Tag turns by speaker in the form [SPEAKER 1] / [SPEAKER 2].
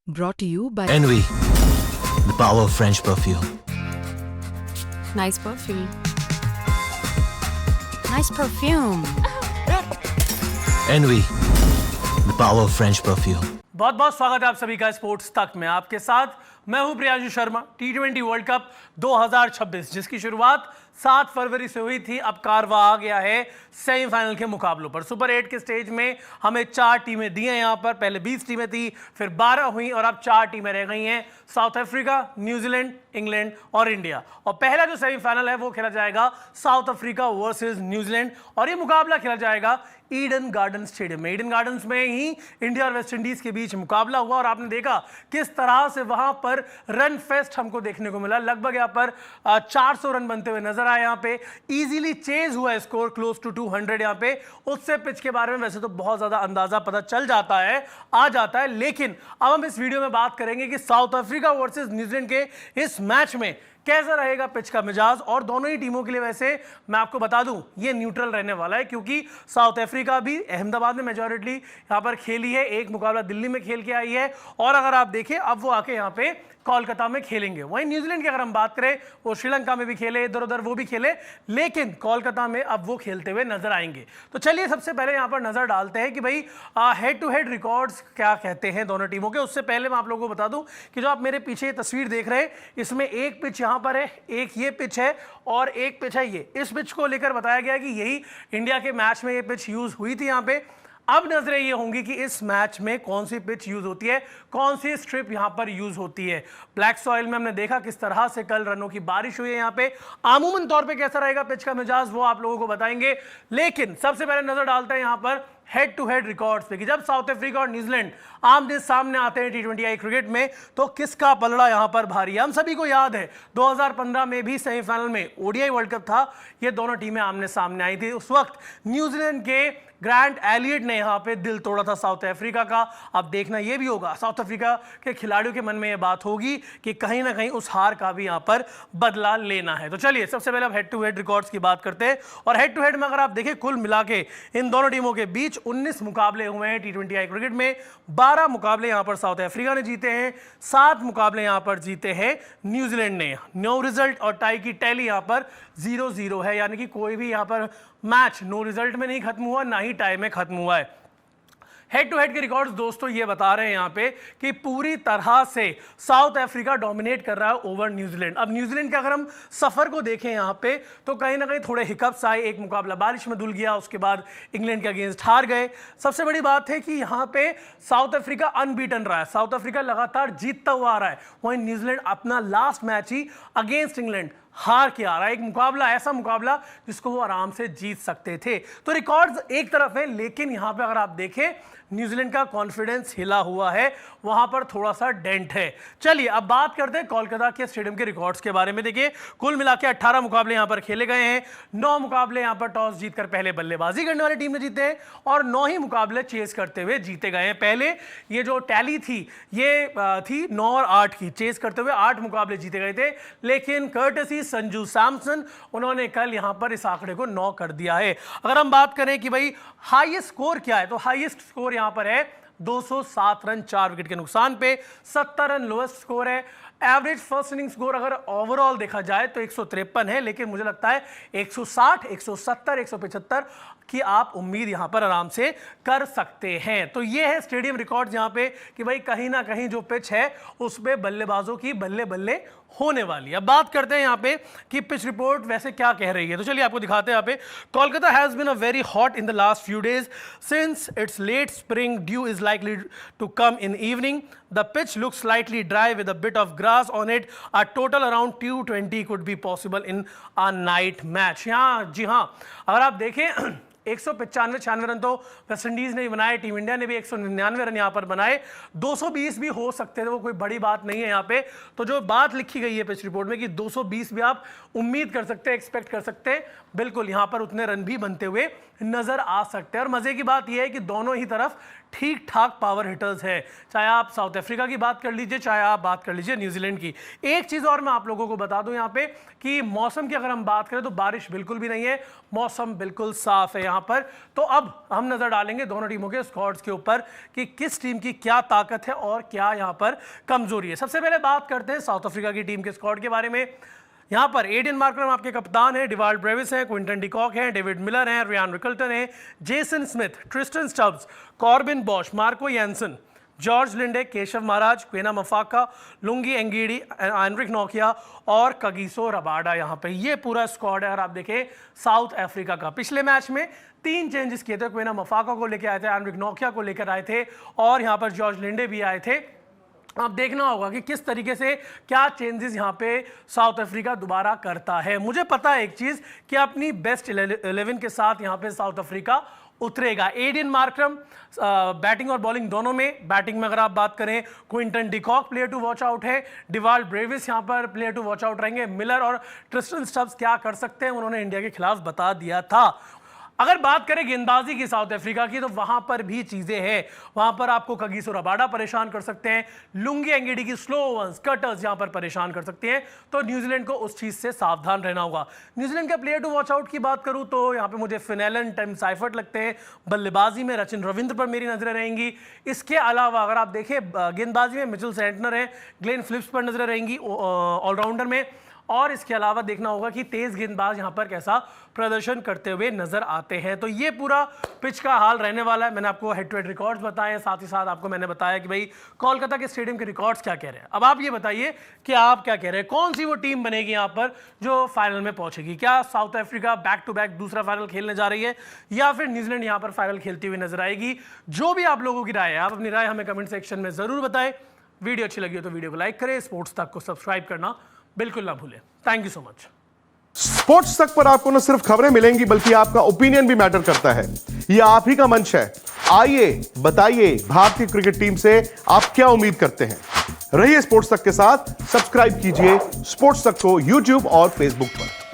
[SPEAKER 1] Brought to you by
[SPEAKER 2] Envy, the power of French perfume.
[SPEAKER 3] Nice perfume. Nice perfume.
[SPEAKER 2] Envy, the power of French perfume.
[SPEAKER 4] बहुत बहुत स्वागत है आप सभी का स्पोर्ट्स तक में। आपके साथ मैं हूं Priyanshu Sharma. T20 world cup 2026 जिसकी शुरुआत 7 फरवरी से हुई थी, अब कारवा आ गया है सेमीफाइनल के मुकाबलों पर। सुपर 8 के स्टेज में हमें 4 टीमें दी हैं यहाँ पर। पहले 20 टीमें थी, फिर 12 हुई और अब 4 टीमें रह गई हैं, साउथ अफ्रीका, न्यूजीलैंड, इंग्लैंड और इंडिया। और पहला जो सेमीफाइनल है वो खेला जाएगा साउथ अफ्रीका वर्सेस न्यूजीलैंड और ये मुकाबला खेला जाएगा ईडन गार्डन स्टेडियम में। ईडन गार्डन्स में ही इंडिया और वेस्ट इंडीज के बीच मुकाबला हुआ और आपने देखा किस तरह से वहां पर रन फेस्ट हमको देखने को मिला। लगभग यहाँ पर 400 रन बनते हुए नजर आए। यहाँ पे इजीली चेज हुआ स्कोर क्लोज टू 200 यहाँ पे। उससे पिच के बारे में वैसे तो बहुत ज्यादा अंदाजा पता चल जाता है, आ जाता है, लेकिन अब हम इस वीडियो में बात करेंगे कि साउथ अफ्रीका वर्सेस न्यूजीलैंड के इस मैच में कैसा रहेगा पिच का मिजाज। और दोनों ही टीमों के लिए वैसे मैं आपको बता दूं ये न्यूट्रल रहने वाला है, क्योंकि साउथ अफ्रीका भी अहमदाबाद में मेजॉरिटी यहां पर खेली है, एक मुकाबला दिल्ली में खेल के आई है और अगर आप देखें अब वो आके यहां पे कोलकाता में खेलेंगे। वहीं न्यूजीलैंड की अगर हम बात करें वो श्रीलंका में भी खेले, इधर उधर वो भी खेले, लेकिन कोलकाता में अब वो खेलते हुए नजर आएंगे। तो चलिए सबसे पहले यहां पर नजर डालते हैं कि भाई हेड टू हेड रिकॉर्ड्स क्या कहते हैं दोनों टीमों के। उससे पहले मैं आप लोगों को बता दूं कि जो आप मेरे पीछे तस्वीर देख रहे हैं इसमें एक पिच यहां पर है, एक ये पिच है और एक पिच है ये। इस पिच को लेकर बताया गया कि यही इंडिया के मैच में ये पिच यूज हुई थी यहाँ पे। अब नजरें ये होंगी कि इस मैच में कौन सी पिच यूज होती है, कौन सी स्ट्रिप यहां पर यूज होती है। ब्लैक सॉइल में हमने देखा किस तरह से कल रनों की बारिश हुई है यहाँ पे। आमूमन तौर पे कैसा रहेगा पिच का मिजाज वो आप लोगों को बताएंगे, लेकिन सबसे पहले नजर डालते हैं यहां पर हेड टू हेड रिकॉर्ड्स पे कि जब साउथ अफ्रीका और न्यूजीलैंड आमने सामने आते हैं T20I क्रिकेट में तो किसका पलड़ा यहां पर भारी है। हम सभी को याद है 2015 में भी सेमीफाइनल में ODI वर्ल्ड कप था, ये दोनों टीमें आमने सामने आई थी। उस वक्त न्यूजीलैंड के ग्रांट एलियट ने यहां पे दिल तोड़ा था साउथ अफ्रीका का। अब देखना यह भी होगा साउथ अफ्रीका के खिलाड़ियों के मन में यह बात होगी कि कहीं ना कहीं उस हार का भी यहां पर बदला लेना है। तो चलिए सबसे पहले अब हेड टू हेड रिकॉर्ड्स की बात करते हैं। और हेड टू हेड में अगर आप देखें कुल मिला के इन दोनों टीमों के बीच 19 मुकाबले हुए हैं T20I क्रिकेट में। 12 मुकाबले यहां पर साउथ अफ्रीका ने जीते हैं, 7 मुकाबले यहां पर जीते हैं न्यूजीलैंड ने। नो रिजल्ट और टाई की टैली यहां पर 0-0 है, यानी कि कोई भी यहां पर मैच नो रिजल्ट में नहीं खत्म हुआ, ना ही टाई में खत्म हुआ है। हेड टू हेड के रिकॉर्ड्स दोस्तों ये बता रहे हैं यहां पे कि पूरी तरह से साउथ अफ्रीका डोमिनेट कर रहा है ओवर न्यूजीलैंड। अब न्यूजीलैंड के अगर हम सफर को देखें यहां पे तो कहीं ना कहीं थोड़े हिकअप्स आए, एक मुकाबला बारिश में धुल गया, उसके बाद इंग्लैंड के अगेंस्ट हार गए। सबसे बड़ी बात है कि यहां पे साउथ अफ्रीका अनबीटन रहा है, साउथ अफ्रीका लगातार जीतता हुआ आ रहा है। वहीं न्यूजीलैंड अपना लास्ट मैच ही अगेंस्ट इंग्लैंड हार के आ रहा है। एक मुकाबला, ऐसा मुकाबला जिसको वो आराम से जीत सकते थे। तो रिकॉर्ड्स एक तरफ है, लेकिन यहां पे अगर आप देखें न्यूजीलैंड का कॉन्फिडेंस हिला हुआ है, वहां पर थोड़ा सा डेंट है। चलिए अब बात करते हैं कोलकाता के स्टेडियम के रिकॉर्ड्स के बारे में। देखिए कुल मिला के 18 मुकाबले यहां पर खेले गए हैं। 9 मुकाबले यहां पर टॉस जीतकर पहले बल्लेबाजी करने वाली टीम ने जीते हैं और 9 ही मुकाबले चेस करते हुए जीते गए हैं। पहले ये जो टैली थी ये थी 9 और 8 की, चेस करते हुए 8 मुकाबले जीते गए थे, लेकिन कर्टसी संजू सैमसन उन्होंने कल यहां पर इस आंकड़े को 9 कर दिया है। अगर हम बात करें कि भाई हाईएस्ट स्कोर क्या है, तो हाईएस्ट स्कोर यहां पर है 207 रन 4 विकेट के नुकसान पे। 70 रन लोएस्ट स्कोर है। एवरेज फर्स्ट इनिंग स्कोर अगर ओवरऑल देखा जाए तो 153 है, लेकिन मुझे लगता है 160, 170, 175 की आप उम्मीद यहां पर आराम से कर सकते हैं। तो ये है स्टेडियम रिकॉर्ड्स यहां पे कि भाई कहीं ना कहीं जो पिच है उसमें बल्लेबाजों की बल्ले बल्ले होने वाली है। अब बात करते हैं यहाँ पे कि पिच रिपोर्ट वैसे क्या कह रही है, तो चलिए आपको दिखाते हैं। यहाँ पे Kolkata has been a very hot in the last few days since it's late spring dew is likely to come in evening. The pitch looks slightly dry with a bit of grass on it. A total around 220 could be possible in a night match. यहाँ जी हाँ, अगर आप देखें 195-96 run तो West Indies ने बनाए, team India ने भी 199 रन यहाँ पर बनाए। 220 भी हो सकते थे, वो कोई बड़ी बात नहीं है यहाँ पे। तो जो बात लिखी गई है पिच रिपोर्ट में कि 220 भी आप उम्मीद कर सकते हैं, एक्सपेक्ट कर सकते हैं, बिल्कुल यहाँ पर उतने रन भी बनते हुए नजर आ सकते हैं। और मजे की बात यह है कि दोनों ही तरफ ठीक ठाक पावर हिटर्स है, चाहे आप साउथ अफ्रीका की बात कर लीजिए, चाहे आप बात कर लीजिए न्यूजीलैंड की। एक चीज़ और मैं आप लोगों को बता दूं यहाँ पे कि मौसम की अगर हम बात करें तो बारिश बिल्कुल भी नहीं है, मौसम बिल्कुल साफ है यहाँ पर। तो अब हम नजर डालेंगे दोनों टीमों के स्क्वाड्स के ऊपर कि किस टीम की क्या ताकत है और क्या यहाँ पर कमजोरी है। सबसे पहले बात करते हैं साउथ अफ्रीका की टीम के स्क्वाड के बारे में। यहाँ पर एडिन मार्करम आपके कप्तान है, डिवाल्ड ब्रेविस है, क्विंटन डिकॉक है, डेविड मिलर है, रियान रिकल्टन है, Jason Smith, Tristan Stubbs, Corbin Bosch, Marco Jansen, George Linde, Keshav Maharaj, Kwena Maphaka, Lungi Ngidi, Anrich नोकिया और कगिसो रबाडा। यहाँ पे ये पूरा स्क्वाड है। अगर आप देखें साउथ अफ्रीका का, पिछले मैच में 3 चेंजेस किए थे, क्वेना मफाका को लेकर आए थे, एनरिक नोकिया को लेकर आए थे और यहाँ पर जॉर्ज लिंडे भी आए थे। अब देखना होगा कि किस तरीके से क्या चेंजेस यहाँ पे साउथ अफ्रीका दोबारा करता है। मुझे पता है एक चीज कि अपनी बेस्ट 11 के साथ यहाँ पे साउथ अफ्रीका उतरेगा। एडिन मार्करम बैटिंग और बॉलिंग दोनों में, बैटिंग में अगर आप बात करें Quinton de Kock player to watch out है, डिवाल्ड ब्रेविस यहाँ पर प्लेयर टू वॉच आउट रहेंगे। मिलर और ट्रिस्टन स्टब्स क्या कर सकते हैं उन्होंने इंडिया के खिलाफ बता दिया था। अगर बात करें गेंदबाजी की साउथ अफ्रीका की तो वहां पर भी चीजें हैं। वहां पर आपको कगिसो रबाडा परेशान कर सकते हैं, लुंगी एंगीडी की स्लो वंस कटर्स यहां पर परेशान कर सकते हैं, तो न्यूजीलैंड को उस चीज से सावधान रहना होगा। न्यूजीलैंड के प्लेयर टू वॉच आउट की बात करूं तो यहां पे मुझे फिनेलन, टिम साइफर्ट लगते हैं। बल्लेबाजी में रचिन रविंद्र पर मेरी नजरें रहेंगी। इसके अलावा अगर आप देखें गेंदबाजी में मिचेल सेंटनर है, ग्लेन फिलिप्स पर नजरें रहेंगी ऑलराउंडर में। और इसके अलावा देखना होगा कि तेज गेंदबाज यहां पर कैसा प्रदर्शन करते हुए नजर आते हैं। तो ये पूरा पिच का हाल रहने वाला है। मैंने आपको हेड टू हेड रिकॉर्ड्स बताए, साथ ही साथ आपको मैंने बताया कि भाई कोलकाता के स्टेडियम के रिकॉर्ड्स क्या कह रहे हैं। अब आप ये बताइए कि आप क्या कह रहे हैं, कौन सी वो टीम बनेगी यहाँ पर जो फाइनल में पहुंचेगी। क्या South Africa back to back दूसरा फाइनल खेलने जा रही है या फिर न्यूजीलैंड यहाँ पर फाइनल खेलती हुई नजर आएगी। जो भी आप लोगों की राय है, आप अपनी राय हमें कमेंट सेक्शन में जरूर बताएं। वीडियो अच्छी लगी हो तो वीडियो को लाइक करें, स्पोर्ट्स तक को सब्सक्राइब करना बिल्कुल ना भूलें। Thank you so much.
[SPEAKER 1] Sports तक पर आपको न सिर्फ खबरें मिलेंगी बल्कि आपका ओपिनियन भी मैटर करता है। यह आप ही का मंच है। आइए बताइए भारतीय क्रिकेट टीम से आप क्या उम्मीद करते हैं। रहिए स्पोर्ट्स तक के साथ, सब्सक्राइब कीजिए स्पोर्ट्स तक को यूट्यूब और फेसबुक पर।